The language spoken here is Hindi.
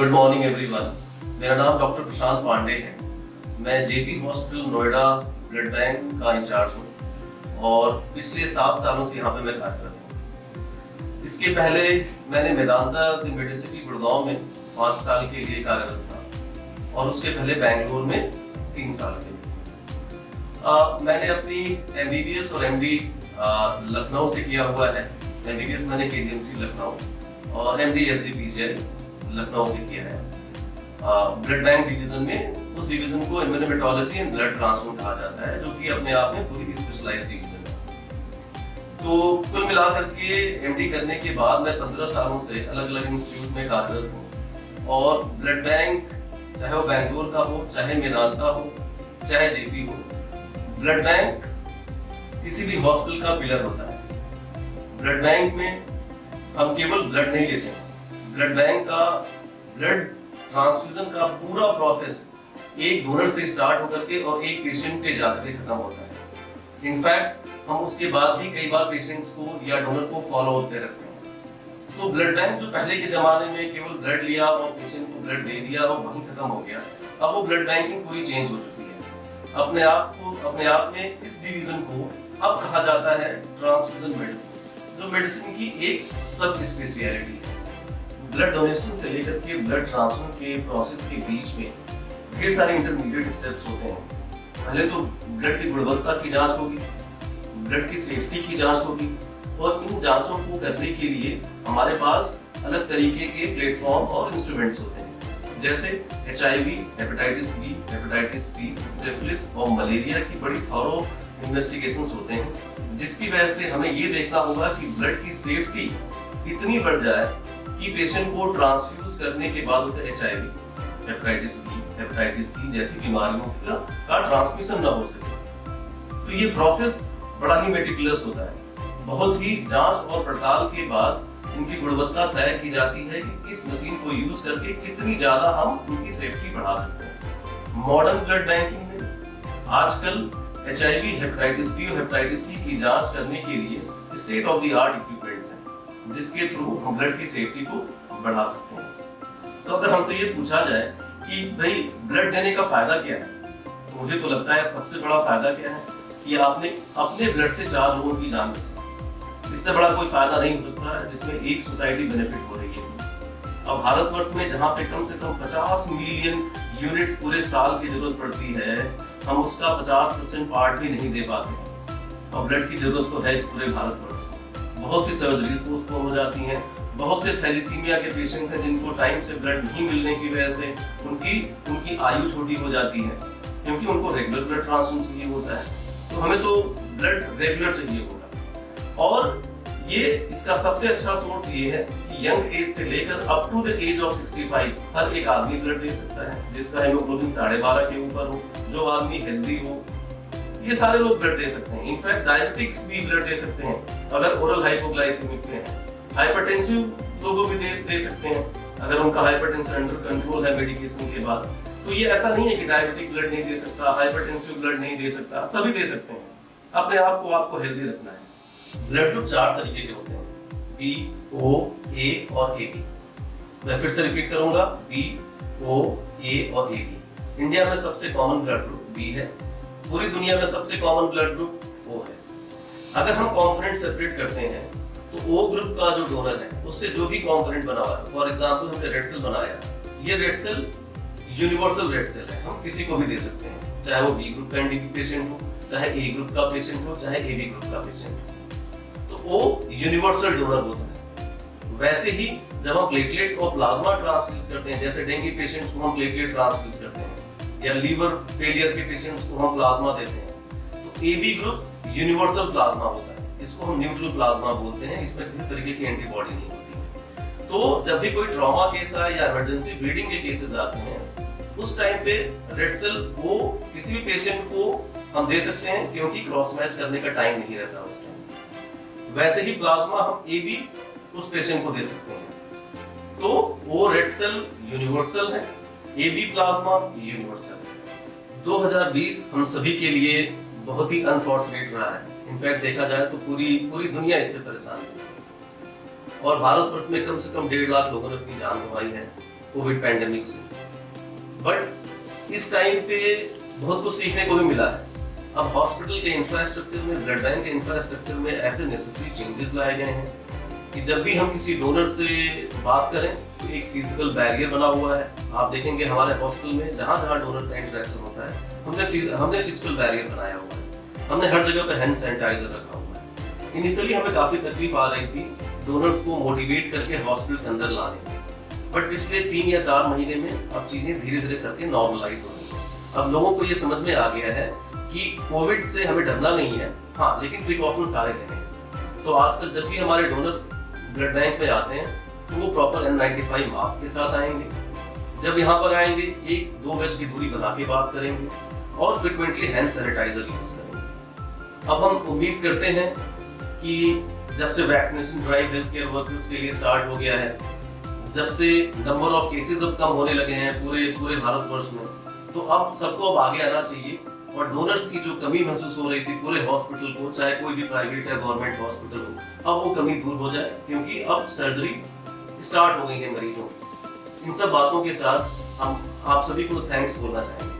Good morning everyone. मेरा नाम डॉक्टर प्रशांत पांडे है। मैं JP hospital Noida blood bank का इंचार्ज हूँ और पिछले 7 सालों से यहाँ पे मैं कार्यरत हूँ। इसके पहले मैंने मेदांता द मेडिसिटी गुड़गांव में 5 साल के लिए कार्यरत था और उसके पहले बैंगलोर में 3 साल के लिए। मैंने अपनी MBBS और MD लखनऊ से किया हुआ है। MBBS मैंने KGMC लखनऊ और MD SCPJ लखनऊ से किया है। ब्लड बैंक डिवीजन में उस डिवीजन को इम्यूनोमेटोलॉजी एंड ब्लड ट्रांसफ्यूजन कहा जाता है, जो कि अपने आप में पूरी स्पेशलाइज्ड डिवीजन है। तो कुल मिलाकर के MD करने के बाद मैं 15 सालों से अलग अलग इंस्टीट्यूट में कार्यरत हूँ और ब्लड बैंक चाहे वो बैंगलोर का हो, चाहे मेदांता हो, चाहे जेपी हो, ब्लड बैंक किसी भी हॉस्पिटल का पिलर होता है। ब्लड बैंक में हम केवल ब्लड नहीं लेते हैं, ब्लड बैंक का ब्लड ट्रांसफ्यूजन का पूरा प्रोसेस एक डोनर से स्टार्ट होकर के और एक पेशेंट पे जाकर के खत्म होता है। इनफैक्ट हम उसके बाद भी कई बार पेशेंट्स को या डोनर को फॉलो अप पे रखते हैं। तो ब्लड बैंक जो पहले के जमाने में केवल ब्लड लिया और पेशेंट को ब्लड दे दिया और वहीं खत्म हो गया, अब वो ब्लड बैंकिंग पूरी चेंज हो चुकी है। अपने आप में इस डिवीजन को अब कहा जाता है ट्रांसफ्यूजन मेडिसिन, जो मेडिसिन की एक सब स्पेशलिटी है। ब्लड डोनेशन से लेकर के ब्लड ट्रांसफर के प्रोसेस के बीच में ढेर सारे इंटरमीडिएट स्टेप्स होते हैं। पहले तो ब्लड की गुणवत्ता की जांच होगी, ब्लड की सेफ्टी की जांच होगी और इन जांचों को करने के लिए हमारे पास अलग तरीके के प्लेटफॉर्म और इंस्ट्रूमेंट्स होते हैं, जैसे HIV, hepatitis B, hepatitis C, syphilis और मलेरिया की बड़ी थॉरो इन्वेस्टिगेशंस होते हैं, जिसकी वजह से हमें ये देखना होगा कि ब्लड की सेफ्टी इतनी बढ़ जाए कि पेशेंट को ट्रांसफ्यूज करने के बाद उसे HIV, hepatitis B, hepatitis C जैसी बीमारियों का ट्रांसमिशन ना हो सके। तो ये प्रोसेस बड़ा ही मेटिकुलस होता है। बहुत ही जांच और पड़ताल के बाद इनकी गुणवत्ता तय की जाती है कि किस मशीन को यूज करके कितनी ज्यादा हम उनकी सेफ्टी बढ़ा सकते हैं। मॉडर्न ब्लड बैंकिंग में आजकल HIV, हेपेटाइटिस B और हेपेटाइटिस C की जांच करने के लिए state of the art equipments हैं, जिसके थ्रू हम ब्लड की सेफ्टी को बढ़ा सकते हैं। तो अगर हमसे ये पूछा जाए कि भाई ब्लड देने का फायदा क्या है, तो मुझे तो लगता है सबसे बड़ा फायदा क्या है कि आपने अपने ब्लड से 4 लोगों की जान बचाई। इससे बड़ा कोई फायदा नहीं हो सकता है जिसमें एक सोसाइटी बेनिफिट हो रही है। अब भारतवर्ष में जहाँ पे कम से कम 50 मिलियन यूनिट्स पूरे साल की जरूरत पड़ती है, हम उसका 50% पार्ट भी नहीं दे पाते। और ब्लड की जरूरत तो है इस पूरे भारतवर्ष में। बहुत सी सर्जरीज पोस्टपोन हो जाती हैं, बहुत से थैलीसीमिया के पेशेंट हैं जिनको टाइम से ब्लड नहीं मिलने की वजह से उनकी आयु छोटी हो जाती है, क्योंकि उनको रेगुलर ब्लड ट्रांसफ्यूजन चाहिए होता है। तो हमें तो ब्लड रेगुलर चाहिए होगा। और ये इसका सबसे अच्छा सोर्स ये है कि यंग एज से लेकर up to the age of 65 हर एक आदमी ब्लड दे सकता है, जिसका हीमोग्लोबिन 12.5 के ऊपर हो, जो आदमी हेल्दी हो, ये सारे लोग ब्लड दे सकते हैं। इनफैक्ट डायबिटिक्स भी ब्लड दे सकते हैं अगर ओरल हाइपोग्लाइसेमिक में है। हाइपरटेंसिव लोगों भी दे सकते हैं अगर उनका हाइपरटेंशन अंडर कंट्रोल है मेडिकेशन के बाद। तो ये ऐसा नहीं है कि डायबिटिक ब्लड नहीं दे सकता, हाइपरटेंसिव ब्लड नहीं दे सकता, सभी दे सकते हैं। अपने आप को आपको हेल्दी रखना है। ब्लड ग्रुप 4 तरीके के होते हैं, B, O, A और AB। मैं फिर से रिपीट करूंगा, B, O, A और AB। इंडिया में सबसे कॉमन ब्लड ग्रुप B है, पूरी दुनिया में सबसे कॉमन ब्लड ग्रुप O है। अगर हम कंपोनेंट सेपरेट करते हैं तो O ग्रुप का जो डोनर है उससे जो भी कंपोनेंट बना हुआ है, फॉर एग्जांपल हमने रेड सेल बनाया, ये red cell universal red cell है, हम किसी को भी दे सकते हैं, चाहे वो B ग्रुप का NDP पेशेंट हो, चाहे A ग्रुप का पेशेंट हो, चाहे AB ग्रुप का पेशेंट हो। वो यूनिवर्सल डोनर होता है। वैसे ही जब हम प्लेटलेट्स और प्लाज्मा ट्रांसफ्यूज करते हैं, जैसे डेंगू पेशेंट्स को हम प्लेटलेट ट्रांसफ्यूज करते हैं या लीवर फेलियर के पेशेंट्स को हम प्लाज्मा देते हैं, तो AB ग्रुप यूनिवर्सल प्लाज्मा होता है, इसको हम न्यूट्रल प्लाज्मा बोलते हैं। इसमें किसी तरीके की एंटीबॉडी नहीं होती है। तो जब भी कोई ट्रॉमा केस है या इमरजेंसी ब्लीडिंग के केसेस आते हैं, उस टाइम पे रेड सेल वो किसी भी पेशेंट को हम दे सकते हैं, क्योंकि क्रॉस मैच करने का टाइम नहीं रहता उस टाइम। वैसे ही प्लाज्मा हम AB उस पेशेंट को दे सकते हैं। तो वो रेड सेल यूनिवर्सल है, AB प्लाज्मा यूनिवर्सल है। 2020 हम सभी के लिए बहुत ही अनफॉर्चुनेट रहा है। इनफैक्ट देखा जाए तो पूरी दुनिया इससे परेशान है और भारतवर्ष में कम से कम 1.5 लाख लोगों ने अपनी जान गंवाई है। कोविड पैंडेमिक से। बट इस टाइम पे बहुत कुछ सीखने को भी मिला है। अब हॉस्पिटल के इंफ्रास्ट्रक्चर में, ब्लड बैंक के इंफ्रास्ट्रक्चर में ऐसे नेसेसरी चेंजेस लाए गए हैं कि जब भी हम किसी डोनर से बात करें तो एक फिजिकल बैरियर बना हुआ है। आप देखेंगे हमारे हॉस्पिटल में जहाँ जहाँ डोनर का इंटरेक्शन होता है हमने फिजिकल बैरियर बनाया हुआ है। हमने हर जगह पे हैंड सैनिटाइजर रखा हुआ है। इनिशियली हमें काफ़ी तकलीफ आ रही थी डोनर्स को मोटिवेट करके हॉस्पिटल के अंदर लाने में, बट पिछले 3 या 4 महीने में अब चीज़ें धीरे धीरे करके नॉर्मलाइज हो रही है। अब लोगों को ये समझ में आ गया है कि कोविड से हमें डरना नहीं है, हाँ, लेकिन प्रिकॉशन सारे लेने हैं। तो आजकल जब भी हमारे डोनर ब्लड बैंक में आते हैं तो वो प्रॉपर N95 मास्क के साथ आएंगे। जब यहाँ पर आएंगे 1-2 गज की दूरी बना के बात करेंगे और फ्रिक्वेंटली हैंड सैनिटाइजर यूज करेंगे। अब हम उम्मीद करते हैं कि जब से vaccination drive health care workers के लिए स्टार्ट हो गया है, जब से नंबर ऑफ केसेस अब कम होने लगे हैं पूरे भारतवर्ष में, तो अब सबको अब आगे आना चाहिए और डोनर्स की जो कमी महसूस हो रही थी पूरे हॉस्पिटल को, चाहे कोई भी प्राइवेट या गवर्नमेंट हॉस्पिटल हो, अब वो कमी दूर हो जाए, क्योंकि अब सर्जरी स्टार्ट हो गई है मरीजों। इन सब बातों के साथ हम आप सभी को थैंक्स बोलना चाहेंगे।